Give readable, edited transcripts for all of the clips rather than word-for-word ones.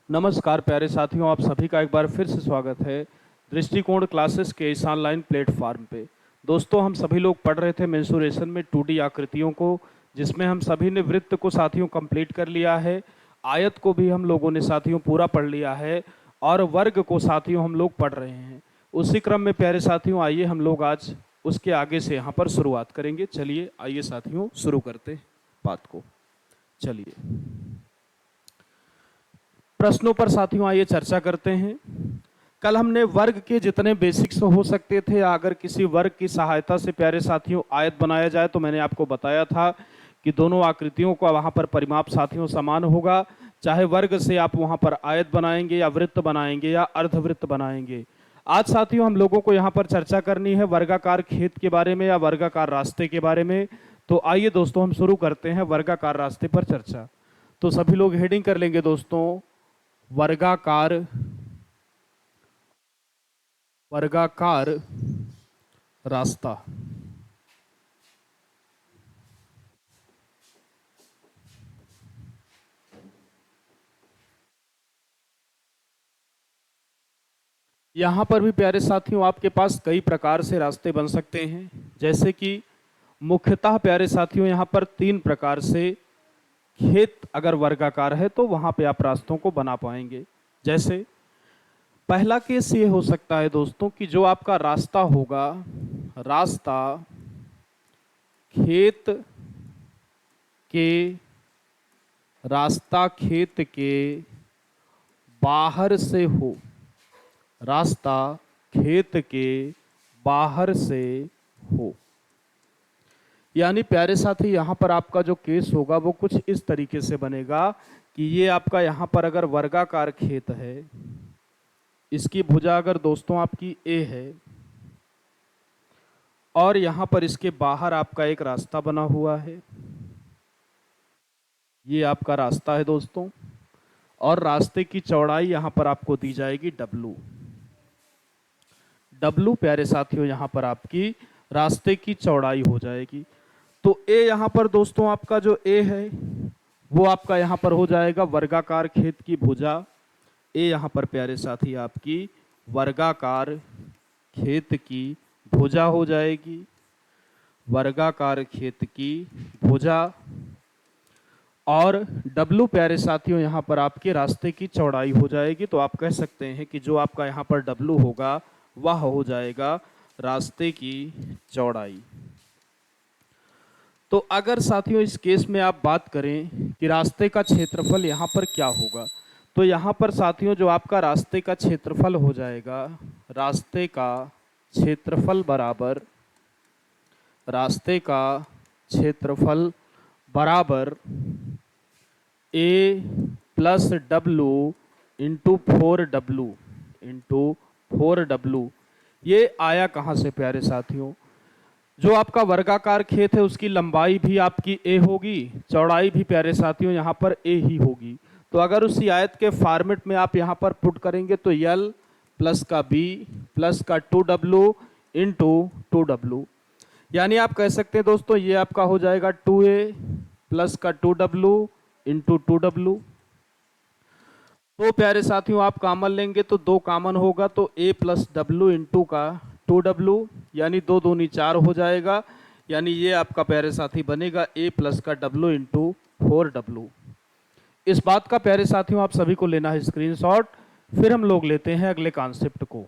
नमस्कार प्यारे साथियों, आप सभी का एक बार फिर से स्वागत है दृष्टिकोण क्लासेस के इस ऑनलाइन प्लेटफॉर्म पे। दोस्तों, हम सभी लोग पढ़ रहे थे मेंसुरेशन में 2D आकृतियों को, जिसमें हम सभी ने वृत्त को साथियों कंप्लीट कर लिया है। आयत को भी हम लोगों ने साथियों पूरा पढ़ लिया है और वर्ग को साथियों हम लोग पढ़ रहे हैं। उसी क्रम में प्यारे साथियों, आइए हम लोग आज उसके आगे से यहाँ पर शुरुआत करेंगे। चलिए आइए साथियों शुरू करते हैं बात को। चलिए प्रश्नों पर साथियों आइए चर्चा करते हैं। कल हमने वर्ग के जितने बेसिक्स हो सकते थे, अगर किसी वर्ग की सहायता से प्यारे साथियों आयत बनाया जाए, तो मैंने आपको बताया था कि दोनों आकृतियों का वहां पर परिमाप साथियों समान होगा। चाहे वर्ग से आप वहां पर आयत बनाएंगे या वृत्त बनाएंगे या अर्धवृत्त बनाएंगे। आज साथियों हम लोगों को यहाँ पर चर्चा करनी है वर्गाकार खेत के बारे में या वर्गाकार रास्ते के बारे में। तो आइए दोस्तों हम शुरू करते हैं वर्गाकार रास्ते पर चर्चा। तो सभी लोग हेडिंग कर लेंगे दोस्तों, वर्गाकार वर्गाकार रास्ता। यहां पर भी प्यारे साथियों आपके पास कई प्रकार से रास्ते बन सकते हैं। जैसे कि मुख्यतः प्यारे साथियों यहां पर 3 प्रकार से खेत अगर वर्गाकार है तो वहां पे आप रास्तों को बना पाएंगे। जैसे पहला केस ये हो सकता है दोस्तों कि जो आपका रास्ता होगा, रास्ता खेत के रास्ता खेत के बाहर से हो, रास्ता खेत के बाहर से हो। यानी प्यारे साथी यहां पर आपका जो केस होगा वो कुछ इस तरीके से बनेगा कि ये आपका यहां पर अगर वर्गाकार खेत है, इसकी भुजा अगर दोस्तों आपकी ए है और यहां पर इसके बाहर आपका एक रास्ता बना हुआ है, ये आपका रास्ता है दोस्तों, और रास्ते की चौड़ाई यहां पर आपको दी जाएगी डब्लू। डब्लू प्यारे साथियों यहां पर आपकी रास्ते की चौड़ाई हो जाएगी। तो ए यहां पर दोस्तों आपका जो ए है वो आपका यहां पर हो जाएगा वर्गाकार खेत की भुजा। ए यहां पर प्यारे साथी आपकी वर्गाकार खेत की भुजा हो जाएगी, वर्गाकार खेत की भुजा। और डब्लू प्यारे साथियों यहां पर आपके रास्ते की चौड़ाई हो जाएगी। तो आप कह सकते हैं कि जो आपका यहां पर डब्लू होगा वह हो जाएगा रास्ते की चौड़ाई। तो अगर साथियों इस केस में आप बात करें कि रास्ते का क्षेत्रफल यहाँ पर क्या होगा, तो यहाँ पर साथियों जो आपका रास्ते का क्षेत्रफल हो जाएगा, रास्ते का क्षेत्रफल बराबर, रास्ते का क्षेत्रफल बराबर A plus W into 4W into 4W। ये आया कहाँ से प्यारे साथियों? जो आपका वर्गाकार खेत है उसकी लंबाई भी आपकी ए होगी, चौड़ाई भी प्यारे साथियों यहाँ पर ए ही होगी। तो अगर उसी आयत के फॉर्मेट में आप यहाँ पर पुट करेंगे तो यल प्लस का बी प्लस का 2W इंटू 2W। यानी आप कह सकते हैं दोस्तों ये आपका हो जाएगा 2A प्लस का 2W इंटू 2W। तो प्यारे साथियों आप कॉमन लेंगे तो 2 कॉमन होगा, तो A प्लस डब्लू इंटू का 2W, यानी 2 दूनी 4 हो जाएगा। यानी ये आपका प्यारे साथी बनेगा A प्लस का W इंटू 4W। इस बात का प्यारे साथियों आप सभी को लेना है स्क्रीनशॉट। फिर हम लोग लेते हैं अगले कॉन्सेप्ट को।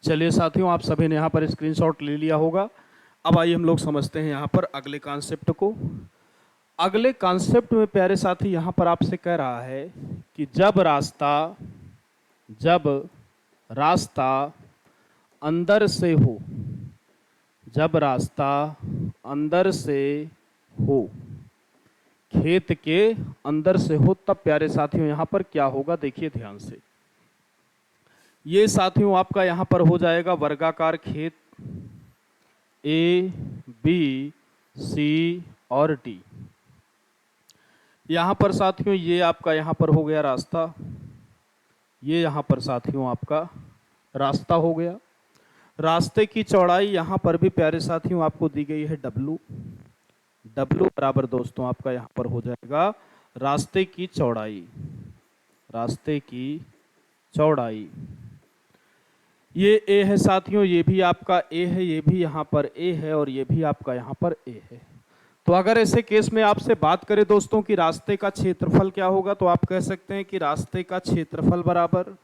चलिए साथियों, आप सभी ने यहाँ पर स्क्रीनशॉट ले लिया होगा। अब आइए हम लोग समझते हैं यहाँ पर अगले कॉन्सेप्ट को। अगले कॉन्सेप्ट में प्यारे साथी यहाँ पर आपसे कह रहा है कि जब रास्ता अंदर से हो, जब रास्ता अंदर से हो, खेत के अंदर से हो, तब प्यारे साथियों यहाँ पर क्या होगा, देखिए ध्यान से। ये साथियों आपका यहाँ पर हो जाएगा वर्गाकार खेत ए बी सी और डी। यहाँ पर साथियों ये आपका यहाँ पर हो गया रास्ता, ये यहाँ पर साथियों आपका रास्ता हो गया। रास्ते की चौड़ाई यहाँ पर भी प्यारे साथियों आपको दी गई है W। W बराबर दोस्तों आपका यहाँ पर हो जाएगा रास्ते की चौड़ाई, रास्ते की चौड़ाई। ये A है साथियों, ये भी आपका A है, ये भी यहाँ पर A है और ये भी आपका यहाँ पर A है। तो अगर ऐसे केस में आपसे बात करें दोस्तों कि रास्ते का क्षेत्रफल क्या होगा, तो आप कह सकते हैं कि रास्ते का क्षेत्रफल बराबर,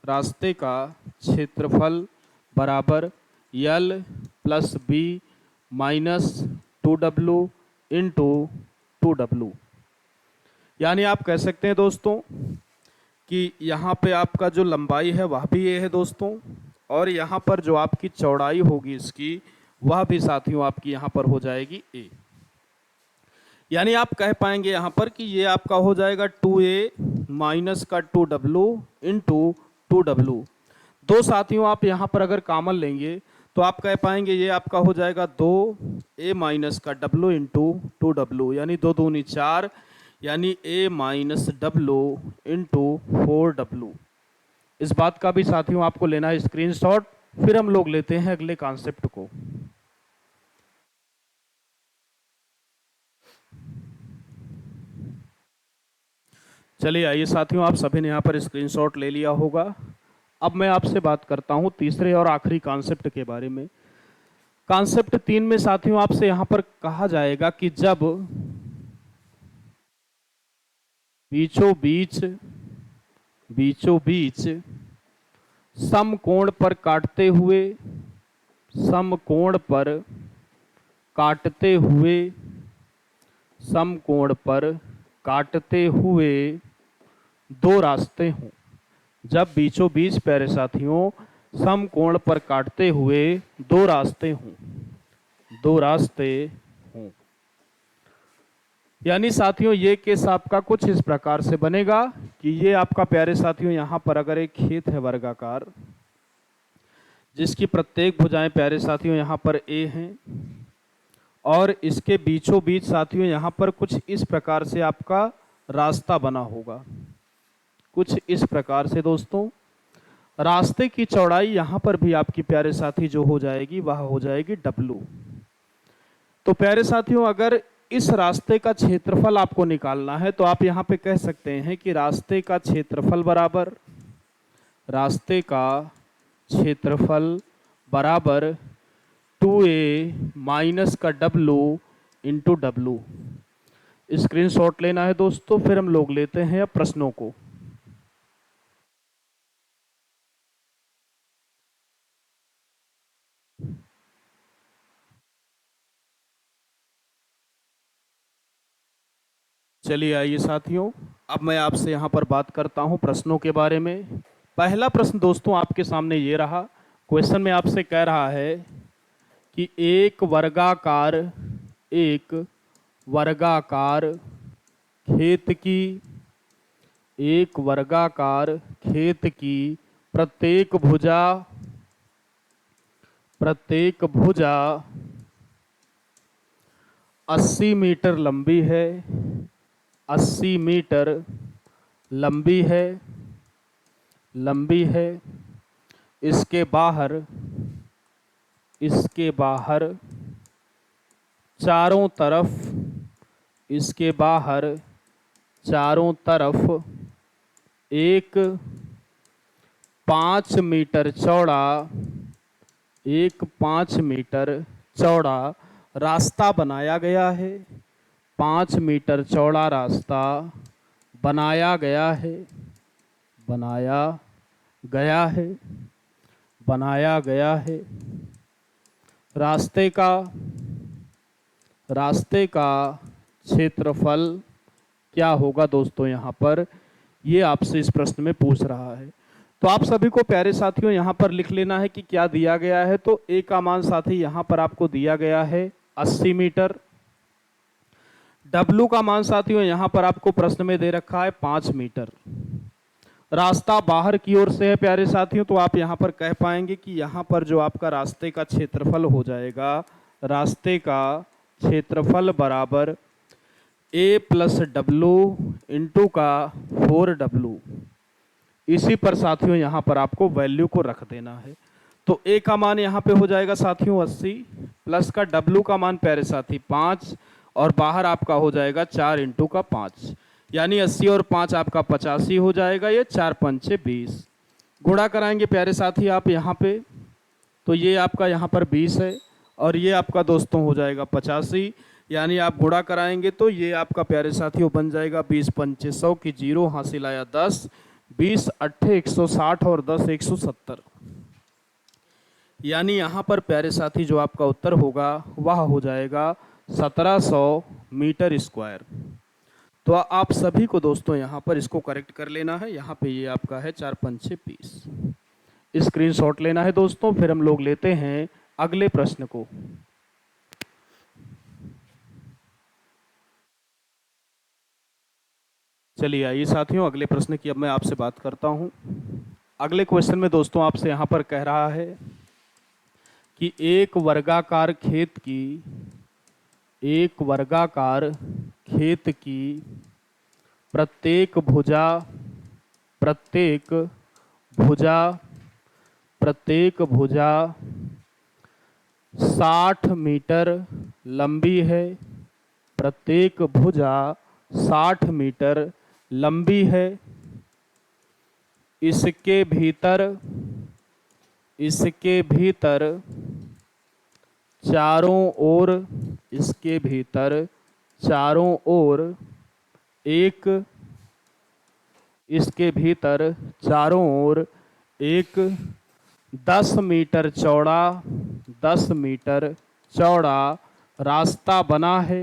रास्ते का क्षेत्रफल बराबर L plus B minus 2W into 2W। यानी आप कह सकते हैं दोस्तों कि यहाँ पे आपका जो लंबाई है वह भी A है दोस्तों, और यहाँ पर जो आपकी चौड़ाई होगी इसकी वह भी साथियों आपकी यहाँ पर हो जाएगी A। यानी आप कह पाएंगे यहाँ पर कि ये आपका हो जाएगा 2A माइनस का 2W इंटू 2W। दो साथियों आप यहाँ पर अगर कॉमन लेंगे तो आप कह पाएंगे ये आपका हो जाएगा 2A माइनस का W इंटू 2W, यानी 2 दूनी 4, यानी A minus W into 4W। इस बात का भी साथियों आपको लेना है स्क्रीनशॉट। फिर हम लोग लेते हैं अगले कॉन्सेप्ट को। चलिए आइए साथियों, आप सभी ने यहाँ पर स्क्रीनशॉट ले लिया होगा। अब मैं आपसे बात करता हूँ तीसरे और आखिरी कॉन्सेप्ट के बारे में। कॉन्सेप्ट 3 में साथियों आपसे यहाँ पर कहा जाएगा कि जब बीचों बीच समकोण पर काटते हुए समकोण पर काटते हुए दो रास्ते हों। जब बीचों बीच प्यारे साथियों समकोण पर काटते हुए दो रास्ते हों, यानी साथियों ये केस आपका कुछ इस प्रकार से बनेगा कि ये आपका प्यारे साथियों यहाँ पर अगर एक खेत है वर्गाकार, जिसकी प्रत्येक भुजाएं प्यारे साथियों यहाँ पर A हैं, और इसके बीचों बीच साथियों यहाँ पर कुछ इस प्रकार से आपका रास्ता बना होगा, कुछ इस प्रकार से दोस्तों। रास्ते की चौड़ाई यहाँ पर भी आपकी प्यारे साथी जो हो जाएगी वह हो जाएगी W। तो प्यारे साथियों अगर इस रास्ते का क्षेत्रफल आपको निकालना है तो आप यहाँ पे कह सकते हैं कि रास्ते का क्षेत्रफल बराबर 2A माइनस का W इंटू W। स्क्रीनशॉट लेना है दोस्तों। फिर हम लोग लेते हैं अब प्रश्नों को। चलिए आइए साथियों, अब मैं आपसे यहाँ पर बात करता हूँ प्रश्नों के बारे में। पहला प्रश्न दोस्तों आपके सामने ये रहा। क्वेश्चन में आपसे कह रहा है कि एक वर्गाकार खेत की प्रत्येक भुजा 80 मीटर लंबी है, 80 मीटर लंबी है। इसके बाहर चारों तरफ एक 5 मीटर चौड़ा रास्ता बनाया गया है। 5 मीटर चौड़ा रास्ता बनाया गया है। रास्ते का क्षेत्रफल क्या होगा दोस्तों, यहाँ पर ये आपसे इस प्रश्न में पूछ रहा है। तो आप सभी को प्यारे साथियों यहाँ पर लिख लेना है कि क्या दिया गया है। तो A का मान साथी यहाँ पर आपको दिया गया है 80 मीटर। W का मान साथियों यहाँ पर आपको प्रश्न में दे रखा है 5 मीटर। रास्ता बाहर की ओर से है प्यारे साथियों, तो आप यहाँ पर कह पाएंगे कि यहाँ पर जो आपका रास्ते का क्षेत्रफल हो जाएगा, रास्ते का क्षेत्रफल बराबर A प्लस W इंटू का 4W। इसी पर साथियों यहाँ पर आपको वैल्यू को रख देना है। तो A का मान यहाँ पे हो जाएगा साथियों 80, प्लस का W का मान प्यारे साथी 5 और बाहर आपका हो जाएगा 4 इंटू का 5, यानी 80 और 5 आपका 85 हो जाएगा। ये 4 पंचे 20, गुणा कराएंगे प्यारे साथी आप यहाँ पे, तो ये आपका यहाँ पर 20 है और ये आपका दोस्तों हो जाएगा 85, यानी आप गुणा कराएंगे तो ये आपका प्यारे साथियों बन जाएगा 20 पंचे 100 की 0 हासिल आया 10, 20 अट्ठे 160 और 10 170, यानी यहाँ पर प्यारे साथी जो आपका उत्तर होगा वह हो जाएगा 1700 मीटर स्क्वायर। तो आप सभी को दोस्तों यहाँ पर इसको करेक्ट कर लेना है। यहाँ पे ये आपका है 4 पंचे 20, स्क्रीनशॉट लेना है दोस्तों। फिर हम लोग लेते हैं अगले प्रश्न को। चलिए आइए साथियों, अगले प्रश्न की अब मैं आपसे बात करता हूँ। अगले क्वेश्चन में दोस्तों आपसे यहाँ पर कह रहा है कि एक वर्गाकार खेत की प्रत्येक भुजा 60 मीटर लंबी है। प्रत्येक भुजा 60 मीटर लंबी है। इसके भीतर चारों ओर एक 10 मीटर चौड़ा रास्ता बना है।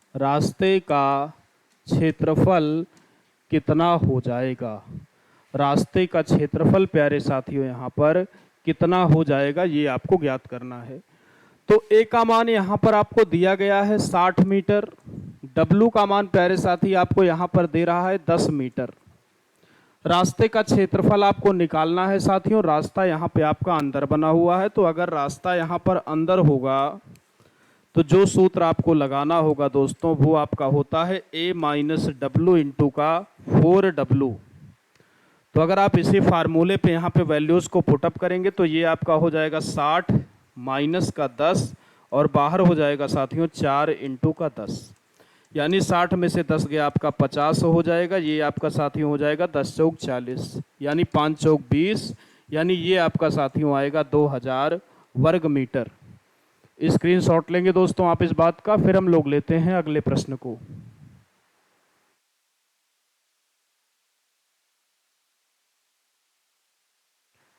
रास्ते का क्षेत्रफल कितना हो जाएगा? रास्ते का क्षेत्रफल प्यारे साथियों यहाँ पर कितना हो जाएगा, ये आपको ज्ञात करना है। तो ए का मान यहाँ पर आपको दिया गया है 60 मीटर, डब्लू का मान प्यारे साथी आपको यहाँ पर दे रहा है 10 मीटर। रास्ते का क्षेत्रफल आपको निकालना है साथियों। रास्ता यहाँ पे आपका अंदर बना हुआ है, तो अगर रास्ता यहाँ पर अंदर होगा तो जो सूत्र आपको लगाना होगा दोस्तों वो आपका होता है a माइनस डब्लू इंटू का 4w। तो अगर आप इसी फार्मूले पे यहाँ पे वैल्यूज़ को पुटअप करेंगे तो ये आपका हो जाएगा 60 माइनस का 10 और बाहर हो जाएगा साथियों 4 इंटू का 10, यानी 60 में से 10 गया आपका 50 हो जाएगा। ये आपका साथियों हो जाएगा 10 चौक 40, यानी 5 चौक 20, यानी ये आपका साथियों आएगा 2000 वर्ग मीटर। स्क्रीनशॉट लेंगे दोस्तों आप इस बात का। फिर हम लोग लेते हैं अगले प्रश्न को।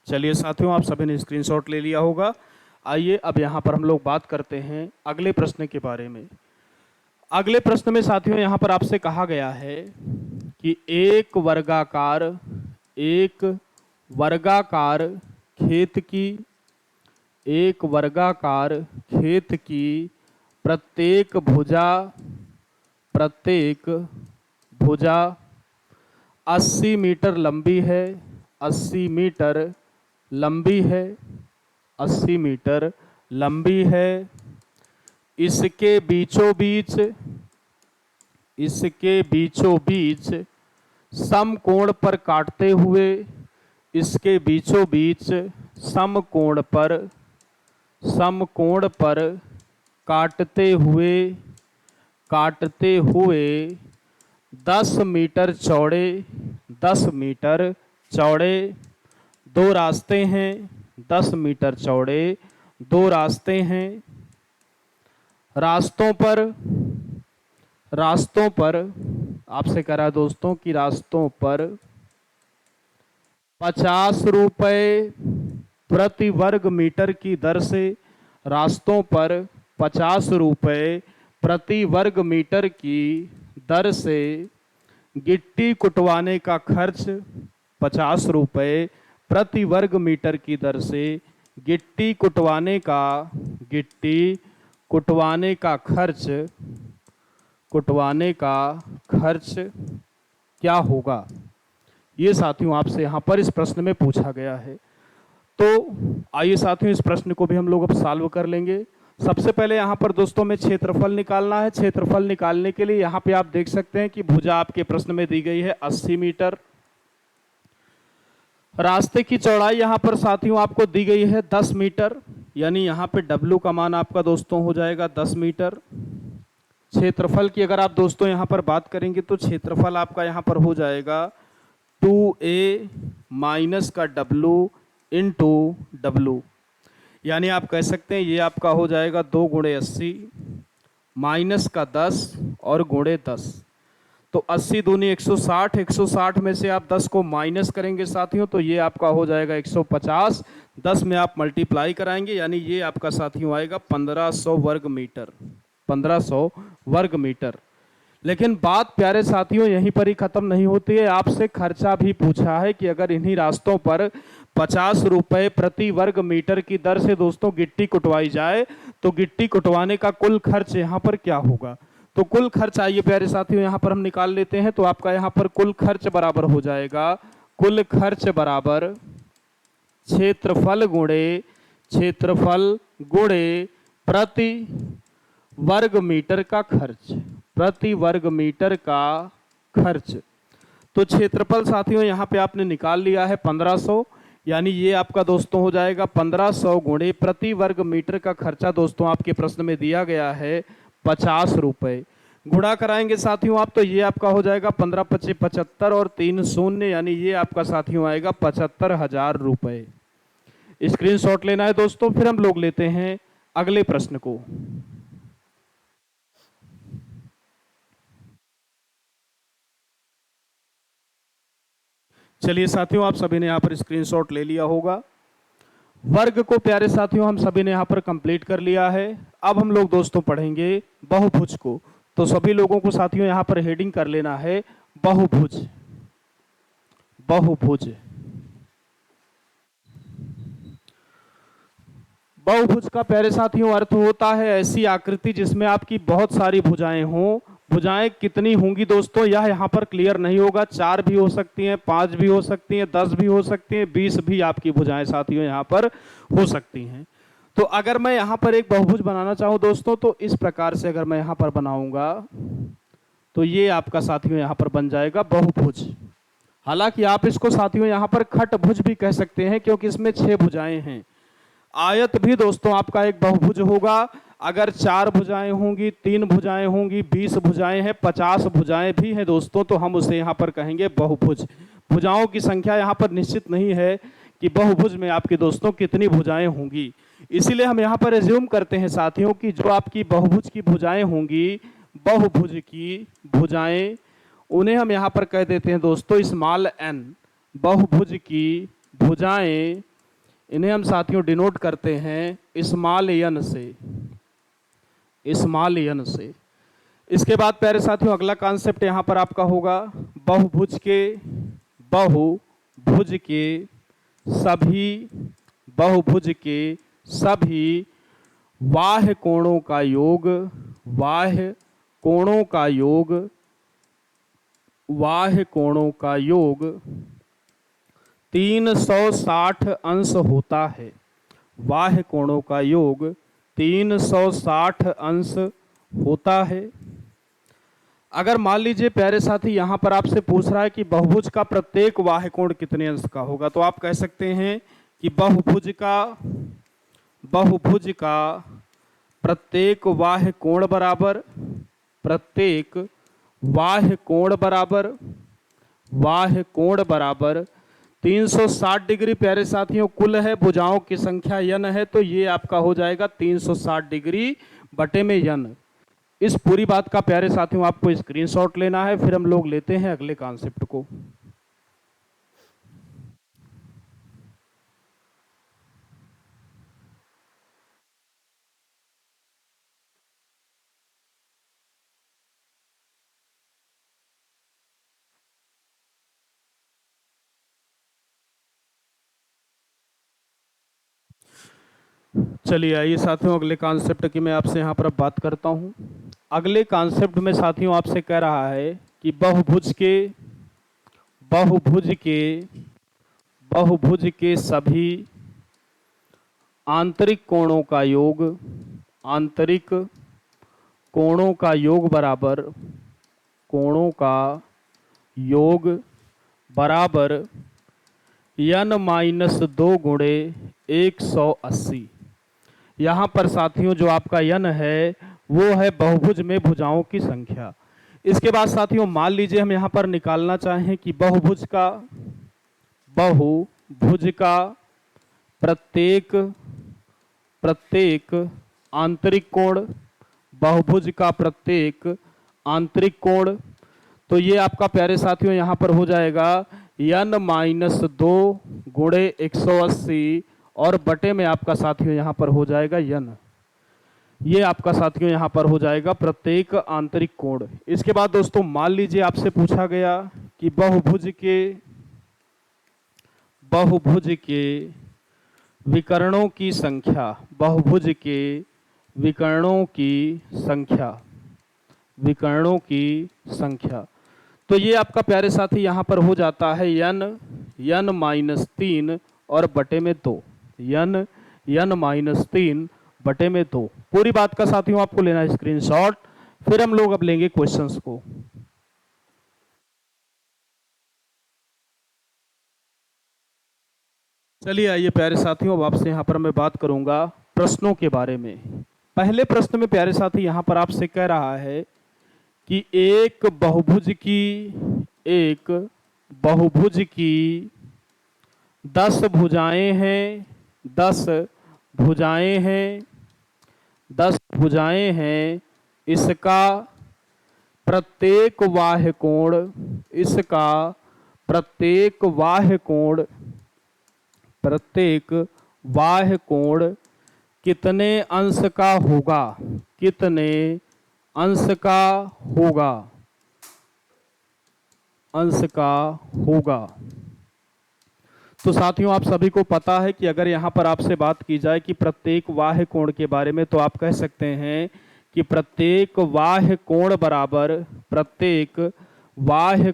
चलिए साथियों, आप सभी ने स्क्रीनशॉट ले लिया होगा। आइए अब यहाँ पर हम लोग बात करते हैं अगले प्रश्न के बारे में। अगले प्रश्न में साथियों यहाँ पर आपसे कहा गया है कि एक वर्गाकार खेत की प्रत्येक भुजा 80 मीटर लंबी है। 80 मीटर लंबी है। इसके बीचों बीच समकोण पर काटते हुए 10 मीटर चौड़े दो रास्ते हैं। 10 मीटर चौड़े दो रास्ते हैं। रास्तों पर आपसे कह रहा है दोस्तों कि रास्तों पर 50 रुपए प्रति वर्ग मीटर की दर से 50 रुपए प्रति वर्ग मीटर की दर से गिट्टी कुटवाने का खर्च 50 रुपए प्रति वर्ग मीटर की दर से गिट्टी कुटवाने का खर्च क्या होगा, ये साथियों आपसे यहाँ पर इस प्रश्न में पूछा गया है। तो आइए साथियों इस प्रश्न को भी हम लोग अब सॉल्व कर लेंगे। सबसे पहले यहाँ पर दोस्तों में क्षेत्रफल निकालना है। क्षेत्रफल निकालने के लिए यहाँ पे आप देख सकते हैं कि भुजा आपके प्रश्न में दी गई है 80 मीटर। रास्ते की चौड़ाई यहाँ पर साथियों आपको दी गई है 10 मीटर, यानी यहाँ पे W का मान आपका दोस्तों हो जाएगा 10 मीटर। क्षेत्रफल की अगर आप दोस्तों यहाँ पर बात करेंगे तो क्षेत्रफल आपका यहाँ पर हो जाएगा 2a माइनस का W इंटू W, यानी आप कह सकते हैं ये आपका हो जाएगा 2 गुणे 80 माइनस का 10 और गुणे 10। तो 80 दूनी 160, 160 में से आप 10 को माइनस करेंगे साथियों तो ये आपका हो जाएगा 150। 10 में आप मल्टीप्लाई कराएंगे यानी ये आपका साथियों आएगा 1500 वर्ग मीटर, 1500 वर्ग मीटर। लेकिन बात प्यारे साथियों यहीं पर ही खत्म नहीं होती है। आपसे खर्चा भी पूछा है कि अगर इन्हीं रास्तों पर 50 रुपए प्रति वर्ग मीटर की दर से दोस्तों गिट्टी कुटवाई जाए तो गिट्टी कुटवाने का कुल खर्च यहाँ पर क्या होगा। तो कुल खर्च आइए प्यारे साथियों यहाँ पर हम निकाल लेते हैं। तो आपका यहाँ पर कुल खर्च बराबर हो जाएगा, कुल खर्च बराबर क्षेत्रफल गुणे प्रति वर्ग मीटर का खर्च, प्रति वर्ग मीटर का खर्च। तो क्षेत्रफल साथियों यहाँ पे आपने निकाल लिया है 1500, यानी ये आपका दोस्तों हो जाएगा 1500 गुणे प्रति वर्ग मीटर का खर्चा दोस्तों आपके प्रश्न में दिया गया है 50 रुपए। गुणा कराएंगे साथियों आप तो ये आपका हो जाएगा 15 पच्चीस 75 और 3 शून्य, यानी ये आपका साथियों आएगा 75,000 रुपए। स्क्रीनशॉट लेना है दोस्तों। फिर हम लोग लेते हैं अगले प्रश्न को। चलिए साथियों आप सभी ने यहाँ पर स्क्रीनशॉट ले लिया होगा। वर्ग को प्यारे साथियों हम सभी ने यहाँ पर कंप्लीट कर लिया है। अब हम लोग दोस्तों पढ़ेंगे बहुभुज को। तो सभी लोगों को साथियों यहाँ पर हेडिंग कर लेना है बहुभुज, बहुभुज। बहुभुज का प्यारे साथियों अर्थ होता है ऐसी आकृति जिसमें आपकी बहुत सारी भुजाएं हों। भुजाएं कितनी होंगी दोस्तों यह यहाँ पर क्लियर नहीं होगा। 4 भी हो सकती हैं, 5 भी हो सकती हैं, 10 भी हो सकती हैं, 20 भी आपकी भुजाएं साथियों यहाँ पर हो सकती हैं। तो अगर मैं यहाँ पर एक बहुभुज बनाना चाहूँ दोस्तों तो इस प्रकार से अगर मैं यहाँ पर बनाऊंगा तो ये आपका साथियों यहाँ पर बन जाएगा बहुभुज। हालांकि आप इसको साथियों यहाँ पर खटभुज भी कह सकते हैं क्योंकि इसमें 6 भुजाएं हैं। आयत भी दोस्तों आपका एक बहुभुज होगा। अगर 4 भुजाएं होंगी, 3 भुजाएं होंगी, 20 भुजाएं हैं, 50 भुजाएं भी हैं दोस्तों तो हम उसे यहाँ पर कहेंगे बहुभुज। भुजाओं की संख्या यहाँ पर निश्चित नहीं है कि बहुभुज में आपके दोस्तों कितनी भुजाएं होंगी, इसीलिए हम यहाँ पर एज्यूम करते हैं साथियों कि जो आपकी बहुभुज की भुजाएं होंगी, बहुभुज की भुजाएं, उन्हें हम यहाँ पर कह देते हैं दोस्तों स्मॉल n। बहुभुज की भुजाएं इन्हें हम साथियों डिनोट करते हैं स्मॉल n से, स्मॉल n से। इसके बाद प्यारे साथियों अगला कॉन्सेप्ट यहाँ पर आपका होगा बहुभुज के, बहुभुज के सभी, बहुभुज के सभी बाह्य कोणों का योग, बाह्य कोणों का योग, बाह्य कोणों का योग 360 अंश होता है। बाह्य कोणों का योग 360 अंश होता है। अगर मान लीजिए प्यारे साथी यहाँ पर आपसे पूछ रहा है कि बहुभुज का प्रत्येक बाह्य कोण कितने अंश का होगा तो आप कह सकते हैं कि बहुभुज का प्रत्येक बाह्य कोण बराबर, प्रत्येक बाह्य कोण बराबर, बाह्य कोण बराबर 360 डिग्री। प्यारे साथियों कुल है, भुजाओं की संख्या n है तो ये आपका हो जाएगा 360 डिग्री बटे में n। इस पूरी बात का प्यारे साथियों आपको स्क्रीनशॉट लेना है। फिर हम लोग लेते हैं अगले कॉन्सेप्ट को। चलिए आइए साथियों अगले कॉन्सेप्ट की मैं आपसे यहाँ पर बात करता हूँ। अगले कॉन्सेप्ट में साथियों आपसे कह रहा है कि बहुभुज के सभी आंतरिक कोणों का योग, आंतरिक कोणों का योग बराबर, कोणों का योग बराबर n-2 गुणे 180। यहाँ पर साथियों जो आपका n है वो है बहुभुज में भुजाओं की संख्या। इसके बाद साथियों मान लीजिए हम यहाँ पर निकालना चाहें कि बहुभुज का प्रत्येक आंतरिक कोण, बहुभुज का प्रत्येक आंतरिक कोण, तो ये आपका प्यारे साथियों यहाँ पर हो जाएगा n-2 गुणे 180 और बटे में आपका साथियों यहाँ पर हो जाएगा n। ये आपका साथियों यहाँ पर हो जाएगा प्रत्येक आंतरिक कोण। इसके बाद दोस्तों मान लीजिए आपसे पूछा गया कि बहुभुज के विकर्णों की संख्या, बहुभुज के विकर्णों की संख्या, तो ये आपका प्यारे साथी यहाँ पर हो जाता है n-3 और बटे में 2, n-3 बटे में 2। पूरी बात का साथियों आपको लेना है स्क्रीनशॉट, फिर हम लोग अब लेंगे क्वेश्चंस को। चलिए आइए प्यारे साथियों अब आपसे यहाँ पर मैं बात करूंगा प्रश्नों के बारे में। पहले प्रश्न में प्यारे साथी यहाँ पर आपसे कह रहा है कि एक बहुभुज की 10 भुजाएं हैं, 10 भुजाएं हैं, इसका प्रत्येक बाह्य कोण कितने अंश का होगा, तो साथियों आप सभी को पता है कि अगर यहाँ पर आपसे बात की जाए कि प्रत्येक बाह्य कोण के बारे में, तो आप कह सकते हैं कि प्रत्येक बाह्य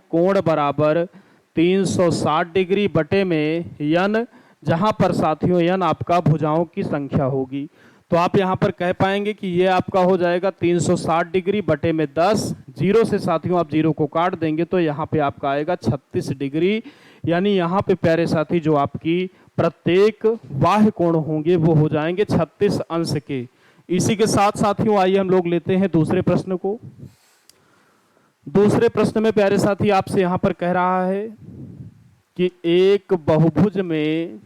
कोण बराबर 360 डिग्री बटे में n, जहाँ पर साथियों n आपका भुजाओं की संख्या होगी। तो आप यहाँ पर कह पाएंगे कि ये आपका हो जाएगा 360 डिग्री बटे में 10, 0 से साथियों आप 0 को काट देंगे तो यहाँ पे आपका आएगा 36 डिग्री। यानी यहाँ पे प्यारे साथी जो आपकी प्रत्येक बाह्य कोण होंगे वो हो जाएंगे 36 अंश के। इसी के साथ साथियों आइए हम लोग लेते हैं दूसरे प्रश्न को। दूसरे प्रश्न में प्यारे साथी आपसे यहाँ पर कह रहा है कि एक बहुभुज में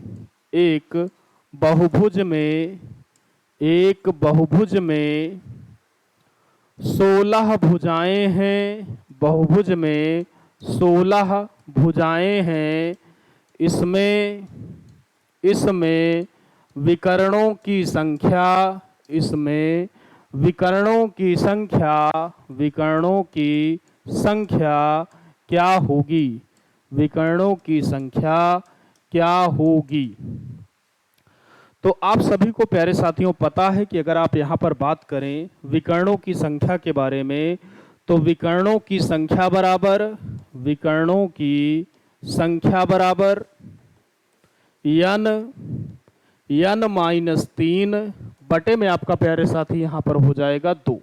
16 भुजाएं हैं, बहुभुज में 16 भुजाएं हैं, इसमें विकर्णों की संख्या क्या होगी, क्या होगी। तो आप सभी को प्यारे साथियों पता है कि अगर आप यहाँ पर बात करें विकर्णों की संख्या के बारे में, तो विकर्णों की संख्या बराबर n-3 बटे में आपका प्यारे साथी यहाँ पर हो जाएगा 2।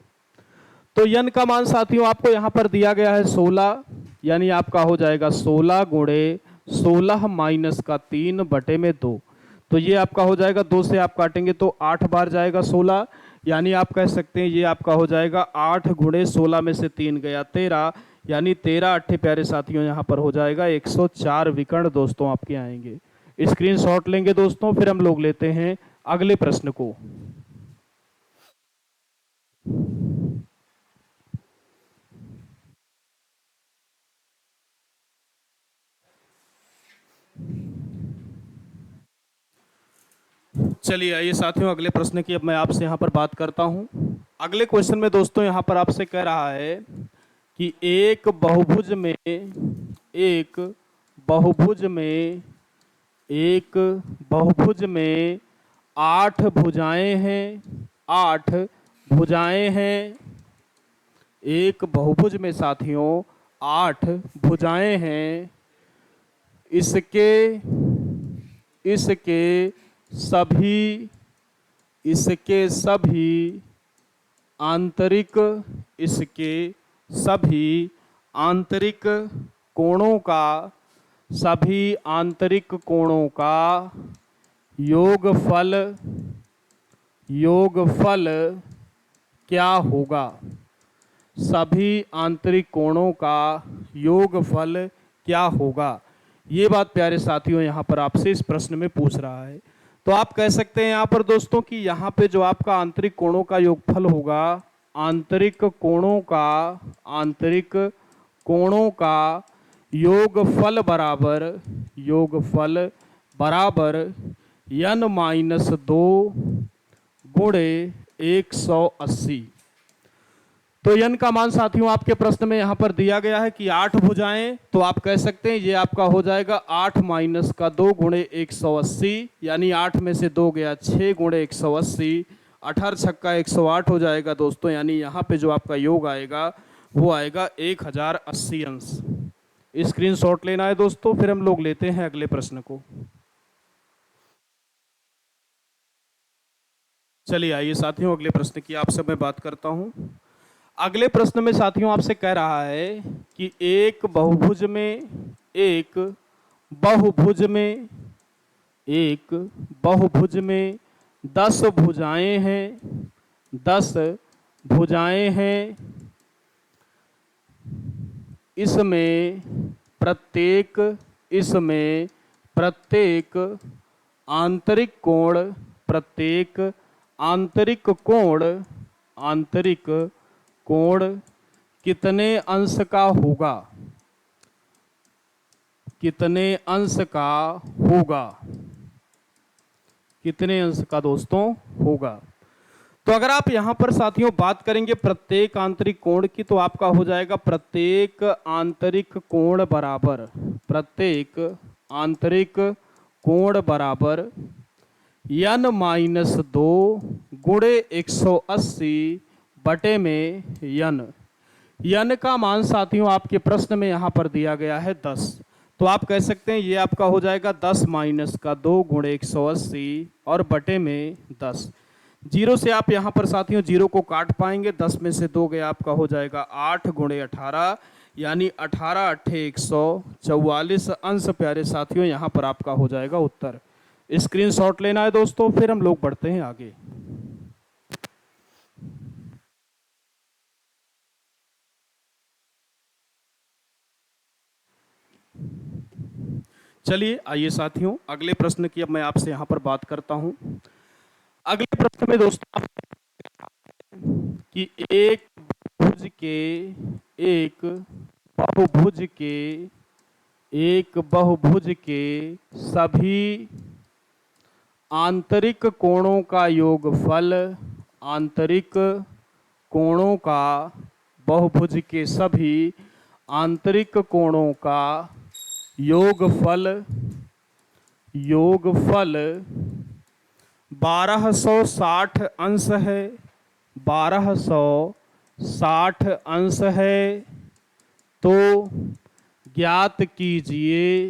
तो n का मान साथियों आपको यहाँ पर दिया गया है 16, यानी आपका हो जाएगा 16 गुणे 16 माइनस का 3 बटे में 2। तो ये आपका हो जाएगा 2 से आप काटेंगे तो 8 बार जाएगा 16, यानी आप कह सकते हैं ये आपका हो जाएगा 8 गुणे 16 में से 3 गया 13, यानी 13 अट्ठे प्यारे साथियों यहाँ पर हो जाएगा 104 विकर्ण दोस्तों आपके आएंगे। स्क्रीनशॉट लेंगे दोस्तों, फिर हम लोग लेते हैं अगले प्रश्न को। चलिए आइए साथियों अगले प्रश्न की अब मैं आपसे यहाँ पर बात करता हूँ। अगले क्वेश्चन में दोस्तों यहाँ पर आपसे कह रहा है कि एक बहुभुज में 8 भुजाएं हैं, 8 भुजाएं हैं। एक बहुभुज में साथियों 8 भुजाएं हैं, इसके सभी आंतरिक इसके सभी आंतरिक कोणों का सभी आंतरिक कोणों का योगफल योगफल क्या होगा। सभी आंतरिक कोणों का योगफल क्या होगा। ये बात प्यारे साथियों यहाँ पर आपसे इस प्रश्न में पूछ रहा है। तो आप कह सकते हैं यहाँ पर दोस्तों कि यहाँ पे जो आपका आंतरिक कोणों का योगफल होगा, आंतरिक कोणों का योगफल बराबर n-2 गुणे 180। तो n का मान साथियों आपके प्रश्न में यहाँ पर दिया गया है कि 8 भुजाएं, तो आप कह सकते हैं ये आपका हो जाएगा 8 माइनस का 2 गुणे 180, यानी 8 में से 2 गया 6 गुणे 180, 18 छक्का 108 हो जाएगा दोस्तों। यानी यहाँ पे जो आपका योग आएगा वो आएगा 1080 अंश। स्क्रीनशॉट लेना है दोस्तों। फिर हम लोग लेते हैं अगले प्रश्न को। चलिए आइए साथियों अगले प्रश्न की आपसे मैं बात करता हूं। अगले प्रश्न में साथियों आपसे कह रहा है कि एक बहुभुज में 10 भुजाएं हैं, 10 भुजाएं हैं। इसमें प्रत्येक आंतरिक कोण कितने अंश का होगा। कितने अंश का दोस्तों होगा। तो अगर आप यहां पर साथियों बात करेंगे प्रत्येक आंतरिक कोण की, तो आपका हो जाएगा प्रत्येक आंतरिक कोण बराबर n-2 गुणे 180 बटे में n का मान साथियों आपके प्रश्न में यहां पर दिया गया है 10। तो आप कह सकते हैं ये आपका हो जाएगा 10 माइनस का 2 गुणे 180 और बटे में 10। जीरो से आप यहां पर साथियों जीरो को काट पाएंगे। 10 में से 2 गया आपका हो जाएगा 8 गुणे 18, यानी 18 अट्ठे 144 अंश प्यारे साथियों यहां पर आपका हो जाएगा उत्तर। स्क्रीनशॉट लेना है दोस्तों। फिर हम लोग बढ़ते हैं आगे। चलिए आइए साथियों अगले प्रश्न की अब मैं आपसे यहां पर बात करता हूं। अगले प्रश्न में दोस्तों कि एक बहुभुज के सभी आंतरिक कोणों का योगफल बहुभुज के सभी आंतरिक कोणों का योगफल 1260 अंश है। 1260 अंश है। तो ज्ञात कीजिए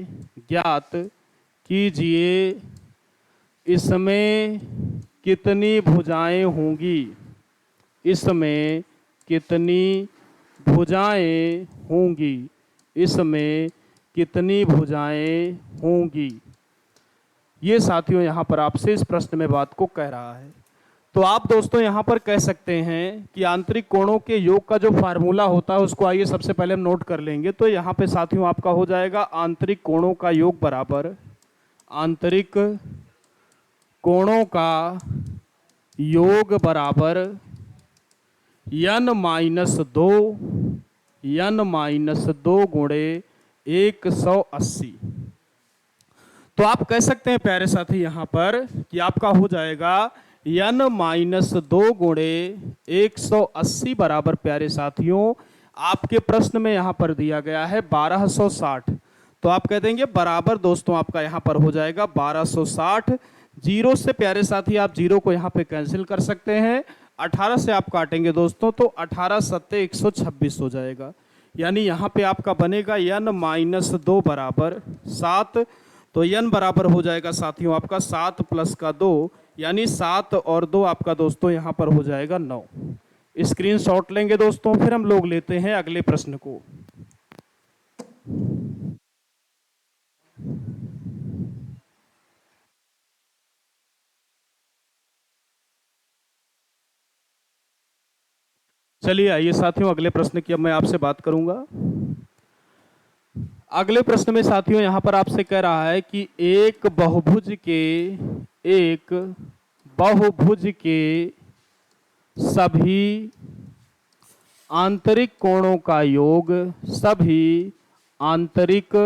इसमें कितनी भुजाएं होंगी। इसमें कितनी भुजाएं होंगी। ये साथियों यहाँ पर आपसे इस प्रश्न में बात को कह रहा है। तो आप दोस्तों यहाँ पर कह सकते हैं कि आंतरिक कोणों के योग का जो फार्मूला होता है उसको आइए सबसे पहले हम नोट कर लेंगे। तो यहाँ पे साथियों आपका हो जाएगा आंतरिक कोणों का योग बराबर n-2 गुणे 180। तो आप कह सकते हैं प्यारे साथी यहाँ पर कि आपका हो जाएगा n-2 गुणे 180 बराबर प्यारे साथियों आपके प्रश्न में यहाँ पर दिया गया है 1260। तो आप कह देंगे बराबर दोस्तों आपका यहाँ पर हो जाएगा 1260। जीरो से प्यारे साथी आप जीरो को यहाँ पे कैंसिल कर सकते हैं। 18 से आप काटेंगे दोस्तों तो 18 सत्ते 126 हो जाएगा। यानी यहाँ पे आपका बनेगा n-2 बराबर 7। तो n बराबर हो जाएगा साथियों आपका 7 प्लस का 2, यानी 7 और 2 आपका दोस्तों यहाँ पर हो जाएगा 9। स्क्रीनशॉट लेंगे दोस्तों, फिर हम लोग लेते हैं अगले प्रश्न को। चलिए आइए साथियों, अगले प्रश्न की अब मैं आपसे बात करूंगा। अगले प्रश्न में साथियों यहां पर आपसे कह रहा है कि एक बहुभुज के सभी आंतरिक कोणों का योग, सभी आंतरिक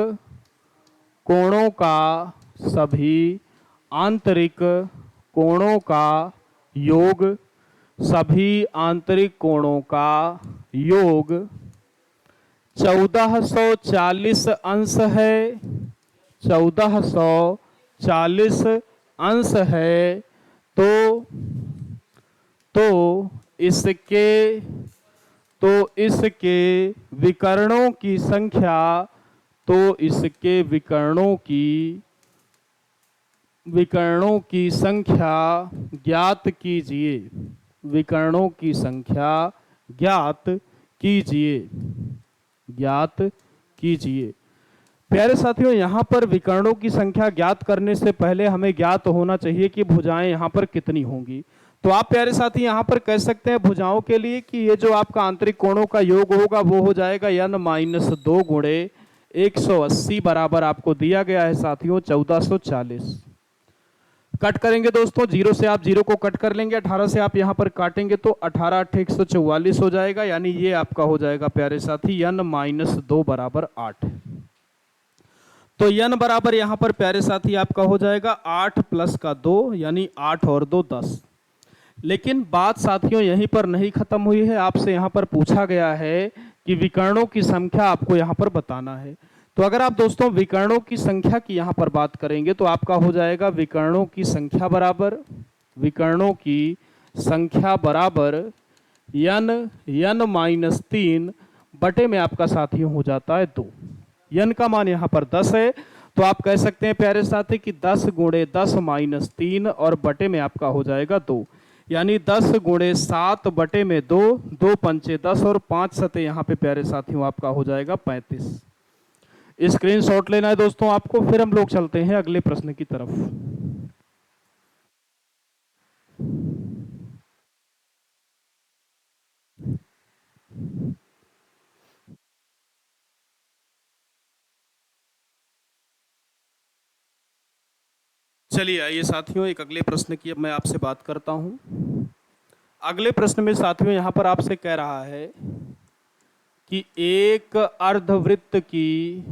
कोणों का सभी आंतरिक कोणों का योग, सभी आंतरिक कोणों का योग 1440 अंश है, 1440 अंश है। तो इसके विकर्णों की संख्या, ज्ञात कीजिए, विकर्णों की संख्या ज्ञात कीजिए। प्यारे साथियों, यहाँ पर विकर्णों की संख्या ज्ञात करने से पहले हमें ज्ञात होना चाहिए कि भुजाएं यहाँ पर कितनी होंगी। तो आप प्यारे साथी यहाँ पर कह सकते हैं भुजाओं के लिए कि ये जो आपका आंतरिक कोणों का योग होगा वो हो जाएगा n-2 गुणे 180 बराबर आपको दिया गया है साथियों 1440। कट करेंगे दोस्तों, 0 से आप 0 को कट कर लेंगे, 18 से आप यहाँ पर काटेंगे तो 18 8 144 हो जाएगा, यानी ये आपका हो जाएगा प्यारे साथी n-2 बराबर 8। तो n बराबर यहाँ पर प्यारे साथी आपका हो जाएगा 8 प्लस का 2 यानी 8 और 2 10। लेकिन बात साथियों यहीं पर नहीं खत्म हुई है, आपसे यहाँ पर पूछा गया है कि विकर्णों की संख्या आपको यहाँ पर बताना है। तो अगर आप दोस्तों विकर्णों की संख्या की यहाँ पर बात करेंगे तो आपका हो जाएगा विकर्णों की संख्या बराबर n-3 बटे में आपका साथियों हो जाता है 2। n का मान यहाँ पर 10 है, तो आप कह सकते हैं प्यारे साथी कि 10 गुणे 10 माइनस 3 और बटे में आपका हो जाएगा 2, यानी 10 गुणे 7 बटे में 2, 2 पंचे 10 और 5 सते यहाँ पे प्यारे साथियों आपका हो जाएगा 35। स्क्रीनशॉट लेना है दोस्तों आपको, फिर हम लोग चलते हैं अगले प्रश्न की तरफ। चलिए आइए साथियों, एक अगले प्रश्न की अब मैं आपसे बात करता हूं। अगले प्रश्न में साथियों यहां पर आपसे कह रहा है कि एक अर्धवृत्त की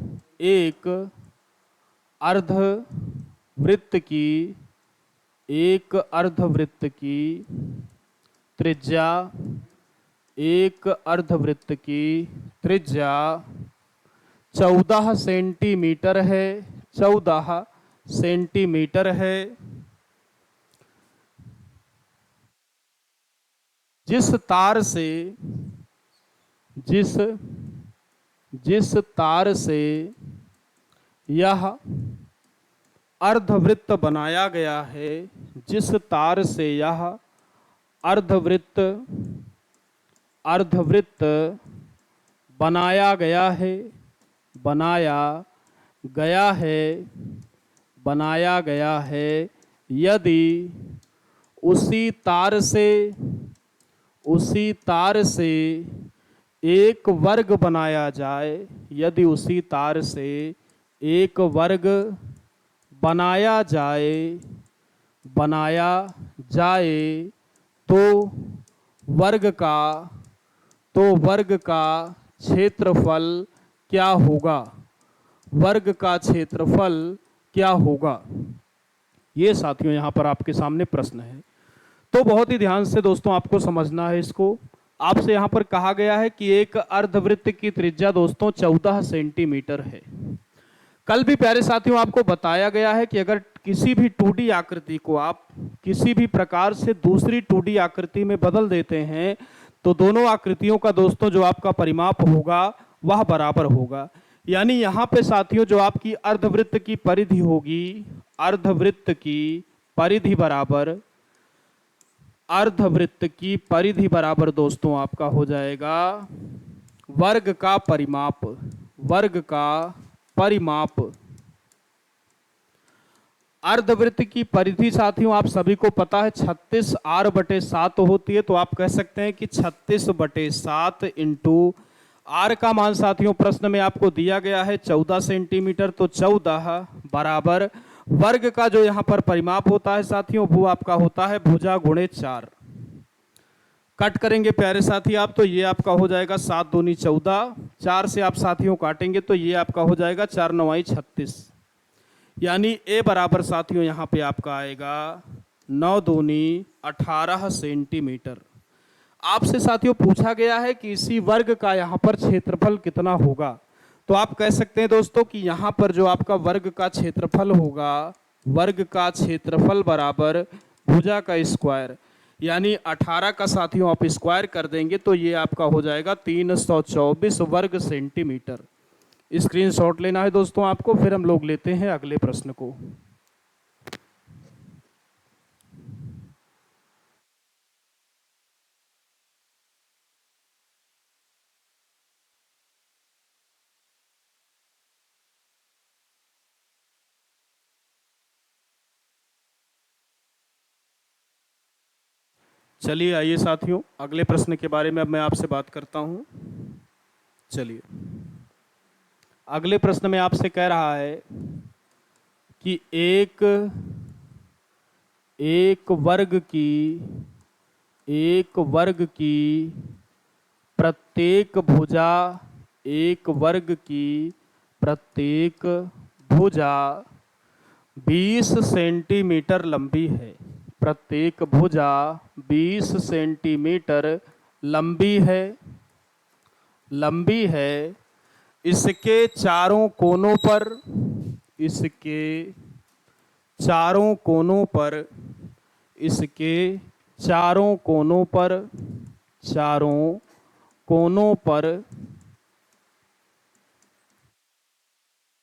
त्रिज्या, एक अर्धवृत्त की त्रिज्या 14 सेंटीमीटर है, 14 सेंटीमीटर है। जिस तार से यह अर्धवृत्त बनाया गया है, जिस तार से यह अर्धवृत्त बनाया गया है, यदि उसी तार से एक वर्ग बनाया जाए, यदि उसी तार से एक वर्ग बनाया जाए तो वर्ग का क्षेत्रफल क्या होगा, वर्ग का क्षेत्रफल क्या होगा। ये साथियों यहाँ पर आपके सामने प्रश्न है, तो बहुत ही ध्यान से दोस्तों आपको समझना है इसको। आपसे यहाँ पर कहा गया है कि एक अर्धवृत्त की त्रिज्या दोस्तों 14 सेंटीमीटर है। कल भी प्यारे साथियों आपको बताया गया है कि अगर किसी भी 2D आकृति को आप किसी भी प्रकार से दूसरी 2D आकृति में बदल देते हैं तो दोनों आकृतियों का दोस्तों जो आपका परिमाप होगा वह बराबर होगा। यानी यहाँ पे साथियों जो आपकी अर्धवृत्त की परिधि होगी, अर्धवृत्त की परिधि बराबर अर्धवृत्त की परिधि बराबर दोस्तों आपका हो जाएगा वर्ग का परिमाप, वर्ग का परिमाप। अर्धवृत्त की परिधि साथियों आप सभी को पता है 36r/7 होती है, तो आप कह सकते हैं कि 36/7 इंटू आर का मान साथियों प्रश्न में आपको दिया गया है 14 सेंटीमीटर, तो 14 बराबर वर्ग का जो यहाँ पर परिमाप होता है साथियों वो आपका होता है भुजा गुणे 4। कट करेंगे प्यारे साथी आप, तो ये आपका हो जाएगा 7 दूनी 14, 4 से आप साथियों काटेंगे तो ये आपका हो जाएगा 4 9 36, यानी ए बराबर साथियों यहाँ पे आपका आएगा 9 दूनी 18 सेंटीमीटर। आपसे साथियों पूछा गया है कि इसी वर्ग का यहाँ पर क्षेत्रफल कितना होगा, तो आप कह सकते हैं दोस्तों कि यहाँ पर जो आपका वर्ग का क्षेत्रफल होगा, वर्ग का क्षेत्रफल बराबर भुजा का स्क्वायर, यानी 18 का साथियों आप स्क्वायर कर देंगे तो ये आपका हो जाएगा 324 वर्ग सेंटीमीटर। स्क्रीनशॉट लेना है दोस्तों आपको। फिर हम लोग लेते हैं अगले प्रश्न को। चलिए आइए साथियों अगले प्रश्न के बारे में अब मैं आपसे बात करता हूं। चलिए अगले प्रश्न में आपसे कह रहा है कि एक वर्ग की प्रत्येक भुजा, एक वर्ग की प्रत्येक भुजा 20 सेंटीमीटर लंबी है। प्रत्येक भुजा 20 सेंटीमीटर लंबी है, इसके चारों कोनों पर, इसके चारों कोनों पर, इसके चारों कोनों पर, चारों कोनों पर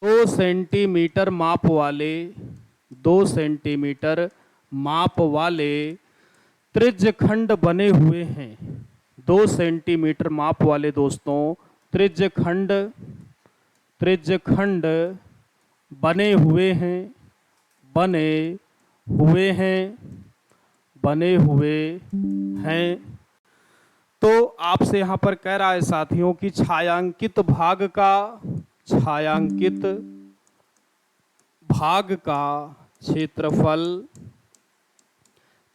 2 सेंटीमीटर माप वाले, 2 सेंटीमीटर माप वाले त्रिज्यखंड बने हुए हैं। 2 सेंटीमीटर माप वाले दोस्तों त्रिज्यखंड बने हुए हैं, बने हुए हैं। तो आपसे यहाँ पर कह रहा है साथियों कि छायांकित भाग का क्षेत्रफल,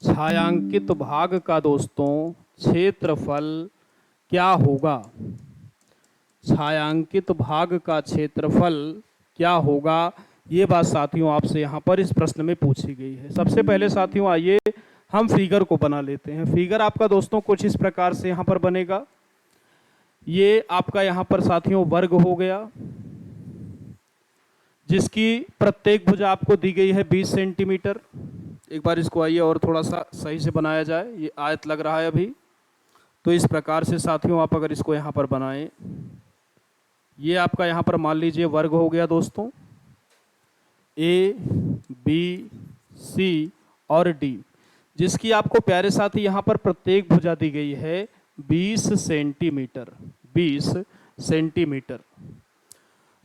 छायांकित भाग का दोस्तों क्षेत्रफल क्या होगा, छायांकित भाग का क्षेत्रफल क्या होगा, ये बात साथियों आपसे यहाँ पर इस प्रश्न में पूछी गई है। सबसे पहले साथियों आइए हम फिगर को बना लेते हैं। फिगर आपका दोस्तों कुछ इस प्रकार से यहाँ पर बनेगा। ये आपका यहाँ पर साथियों वर्ग हो गया, जिसकी प्रत्येक भुजा आपको दी गई है 20 सेंटीमीटर। एक बार इसको आइए और थोड़ा सा सही से बनाया जाए, ये आयत लग रहा है अभी, तो इस प्रकार से साथियों आप अगर इसको यहाँ पर बनाएं, ये आपका यहाँ पर मान लीजिए वर्ग हो गया दोस्तों, ए बी सी और डी, जिसकी आपको प्यारे साथी यहाँ पर प्रत्येक भुजा दी गई है 20 सेंटीमीटर, 20 सेंटीमीटर।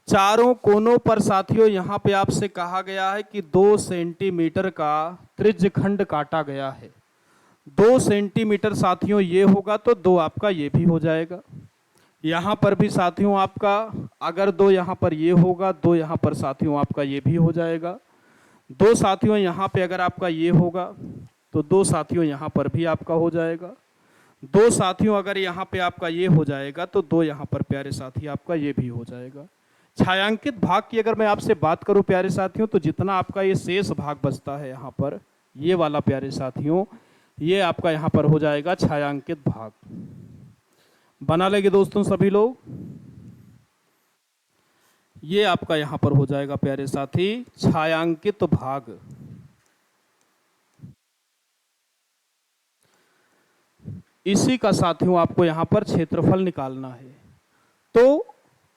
चारों कोनों पर साथियों यहाँ पे आपसे कहा गया है कि 2 सेंटीमीटर का त्रिज्यखंड काटा गया है। 2 सेंटीमीटर साथियों ये होगा तो 2 आपका ये भी हो जाएगा। यहाँ पर भी साथियों आपका अगर 2 यहाँ पर ये होगा, 2 यहाँ पर साथियों आपका ये भी हो जाएगा। 2 साथियों यहाँ पे अगर आपका ये होगा तो 2 साथियों यहाँ पर भी आपका हो जाएगा। 2 साथियों अगर यहाँ पे आपका ये हो जाएगा तो 2 यहाँ पर प्यारे साथी आपका ये भी हो जाएगा। छायांकित भाग की अगर मैं आपसे बात करूं प्यारे साथियों, तो जितना आपका ये शेष भाग बचता है यहाँ पर, ये वाला प्यारे साथियों, ये आपका यहाँ पर हो जाएगा छायांकित भाग। बना लेंगे दोस्तों सभी लोग। ये आपका यहाँ पर हो जाएगा प्यारे साथी छायांकित भाग। इसी का साथियों आपको यहाँ पर क्षेत्रफल निकालना है। तो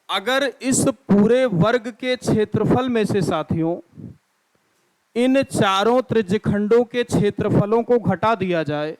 अगर इस पूरे वर्ग के क्षेत्रफल में से साथियों इन चारों त्रिज्यखंडों के क्षेत्रफलों को घटा दिया जाए,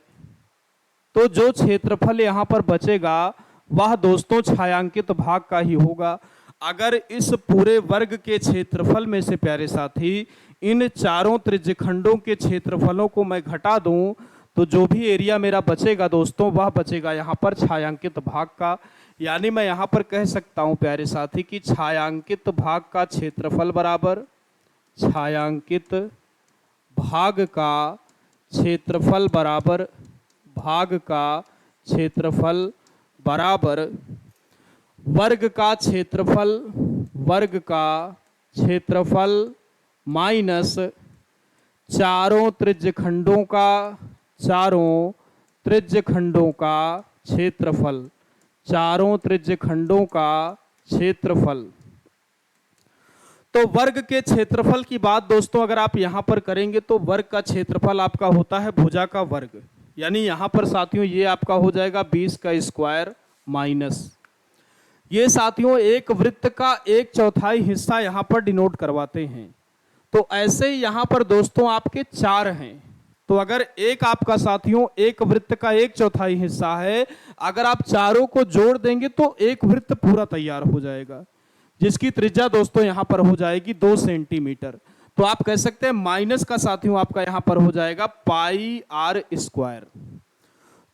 तो जो क्षेत्रफल यहाँ पर बचेगा वह दोस्तों छायांकित भाग का ही होगा। अगर इस पूरे वर्ग के क्षेत्रफल में से प्यारे साथी इन चारों त्रिज्यखंडों के क्षेत्रफलों को मैं घटा दूं तो जो भी एरिया मेरा बचेगा दोस्तों वह बचेगा यहाँ पर छायांकित भाग का। यानी मैं यहाँ पर कह सकता हूँ प्यारे साथी कि छायांकित भाग का क्षेत्रफल बराबर छायांकित भाग का क्षेत्रफल बराबर भाग का क्षेत्रफल बराबर वर्ग का क्षेत्रफल माइनस चारों त्रिज्यखंडों का क्षेत्रफल। तो वर्ग के क्षेत्रफल की बात दोस्तों अगर आप यहां पर करेंगे तो वर्ग का क्षेत्रफल आपका होता है भुजा का वर्ग। यानी यहां पर साथियों ये आपका हो जाएगा 20 का स्क्वायर माइनस ये साथियों एक वृत्त का 1/4 हिस्सा यहां पर डिनोट करवाते हैं। तो ऐसे ही यहां पर दोस्तों आपके 4 हैं। तो अगर एक आपका साथियों एक वृत्त का 1/4 हिस्सा है, अगर आप चारों को जोड़ देंगे तो एक वृत्त पूरा तैयार हो जाएगा जिसकी त्रिज्या दोस्तों यहां पर हो जाएगी 2 सेंटीमीटर। तो आप कह सकते हैं माइनस का साथियों आपका यहां पर हो जाएगा पाई आर स्क्वायर।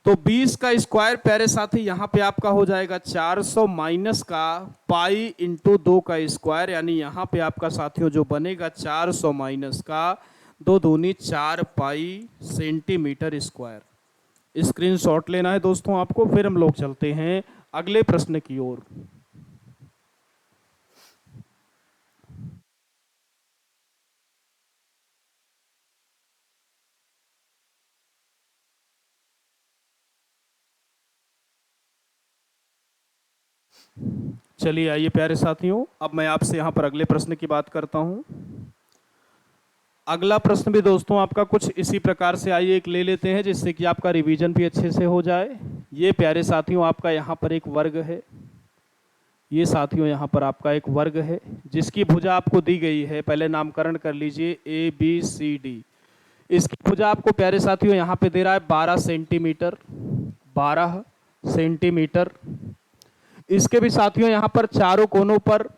तो 20 का स्क्वायर प्यारे साथी यहाँ पे आपका हो जाएगा 400 माइनस का पाई इंटू 2 का स्क्वायर। यानी यहाँ पे आपका साथियों जो बनेगा 400 माइनस का 2 दूनी 4 पाई सेंटीमीटर स्क्वायर। स्क्रीनशॉट लेना है दोस्तों आपको। फिर हम लोग चलते हैं अगले प्रश्न की ओर। चलिए आइए प्यारे साथियों, अब मैं आपसे यहाँ पर अगले प्रश्न की बात करता हूँ। अगला प्रश्न भी दोस्तों आपका कुछ इसी प्रकार से आइए एक ले लेते हैं जिससे कि आपका रिवीजन भी अच्छे से हो जाए। ये प्यारे साथियों आपका यहाँ पर एक वर्ग है। ये साथियों यहाँ पर आपका एक वर्ग है जिसकी भुजा आपको दी गई है। पहले नामकरण कर लीजिए ABCD। इसकी भुजा आपको प्यारे साथियों यहाँ पे दे रहा है 12 सेंटीमीटर। 12 सेंटीमीटर। इसके भी साथियों यहाँ पर चारों कोनों पर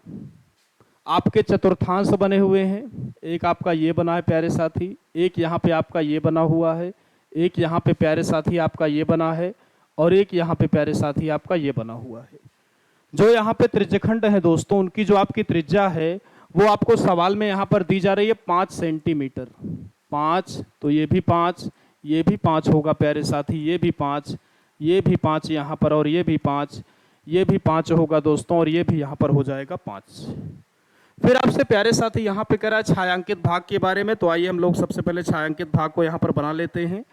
आपके चतुर्थांश बने हुए हैं। एक आपका ये बना है प्यारे साथी, एक यहाँ पे आपका ये बना हुआ है, एक यहाँ पे प्यारे साथी आपका ये बना है और एक यहाँ पे प्यारे साथी आपका ये बना हुआ है। जो यहाँ पे त्रिज्यखंड है दोस्तों उनकी जो आपकी त्रिज्या है वो आपको सवाल में यहाँ पर दी जा रही है 5 सेंटीमीटर। 5 तो ये भी 5, ये भी 5 होगा प्यारे साथी, ये भी 5, ये भी 5 यहाँ पर और ये भी 5, ये भी 5 होगा दोस्तों और ये भी यहाँ पर हो जाएगा 5। फिर आपसे प्यारे साथी यहाँ पे कह रहा है छायांकित भाग के बारे में। तो आइए हम लोग सबसे पहले छायांकित भाग को यहाँ पर बना लेते हैं।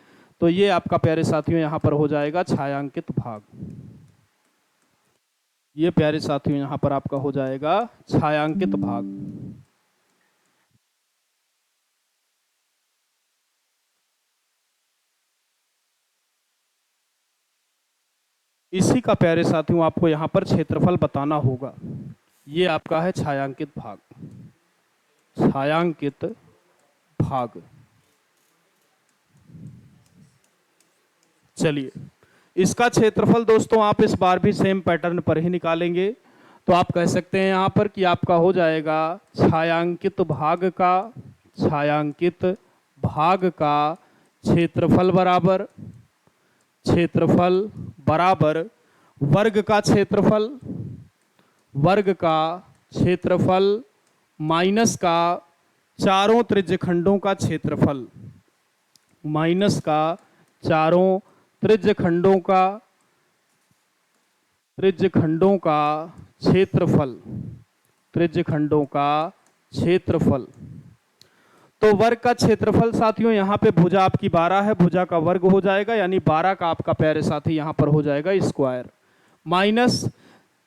तो ये आपका प्यारे साथियों यहाँ पर हो जाएगा छायांकित भाग। ये प्यारे साथियों यहाँ पर आपका हो जाएगा छायांकित भाग। इसी का प्यारे साथियों आपको यहाँ पर क्षेत्रफल बताना होगा। ये आपका है छायांकित भाग। छायांकित भाग। चलिए इसका क्षेत्रफल दोस्तों आप इस बार भी सेम पैटर्न पर ही निकालेंगे। तो आप कह सकते हैं यहाँ पर कि आपका हो जाएगा छायांकित भाग का क्षेत्रफल बराबर वर्ग का क्षेत्रफल माइनस का चारों त्रिज्यखंडों का क्षेत्रफल। माइनस का चारों त्रिज्यखंडों का क्षेत्रफल। तो वर्ग का क्षेत्रफल साथियों यहाँ पे भुजा आपकी 12 है, भुजा का वर्ग हो जाएगा यानी 12 का आपका प्यारे साथी यहाँ पर हो जाएगा स्क्वायर। माइनस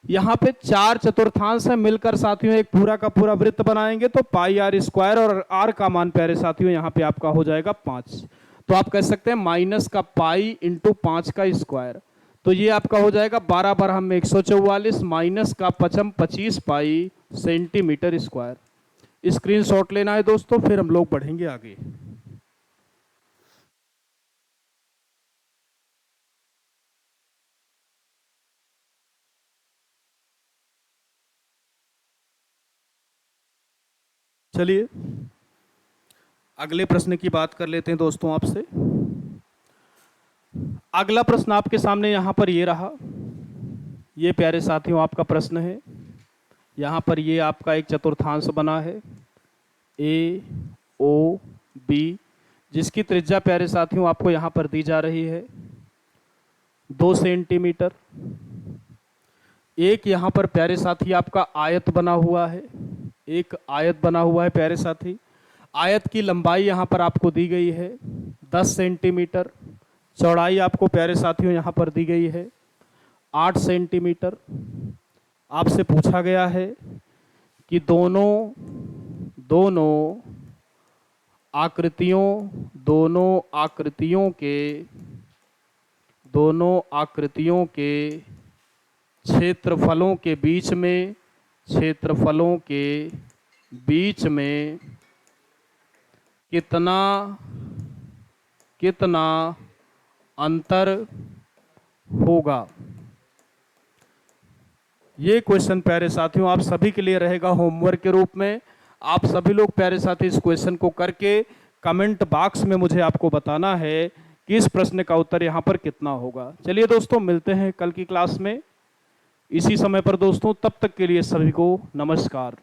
यहाँ पे 4 चतुर्थांश है मिलकर साथियों एक पूरा का पूरा वृत्त बनाएंगे तो पाई आर स्क्वायर और आर का मान प्यारे साथियों यहाँ पे आपका हो जाएगा 5। तो आप कह सकते हैं माइनस का पाई इंटू 5 का स्क्वायर। तो ये आपका हो जाएगा 12 बार हम 144 माइनस का 25 पाई सेंटीमीटर स्क्वायर। स्क्रीनशॉट लेना है दोस्तों, फिर हम लोग बढ़ेंगे आगे। चलिए अगले प्रश्न की बात कर लेते हैं दोस्तों आपसे। अगला प्रश्न आपके सामने यहाँ पर ये रहा। ये प्यारे साथियों आपका प्रश्न है। यहाँ पर ये आपका एक चतुर्थांश बना है ए ओ बी, जिसकी त्रिज्या प्यारे साथियों आपको यहाँ पर दी जा रही है 2 सेंटीमीटर। एक यहाँ पर प्यारे साथी आपका आयत बना हुआ है, एक आयत बना हुआ है प्यारे साथी। आयत की लंबाई यहाँ पर आपको दी गई है 10 सेंटीमीटर। चौड़ाई आपको प्यारे साथियों यहाँ पर दी गई है 8 सेंटीमीटर। आपसे पूछा गया है कि दोनों आकृतियों के क्षेत्रफलों के बीच में कितना अंतर होगा। ये क्वेश्चन प्यारे साथियों आप सभी के लिए रहेगा होमवर्क के रूप में। आप सभी लोग प्यारे साथी इस क्वेश्चन को करके कमेंट बॉक्स में मुझे आपको बताना है कि इस प्रश्न का उत्तर यहाँ पर कितना होगा। चलिए दोस्तों मिलते हैं कल की क्लास में इसी समय पर दोस्तों। तब तक के लिए सभी को नमस्कार।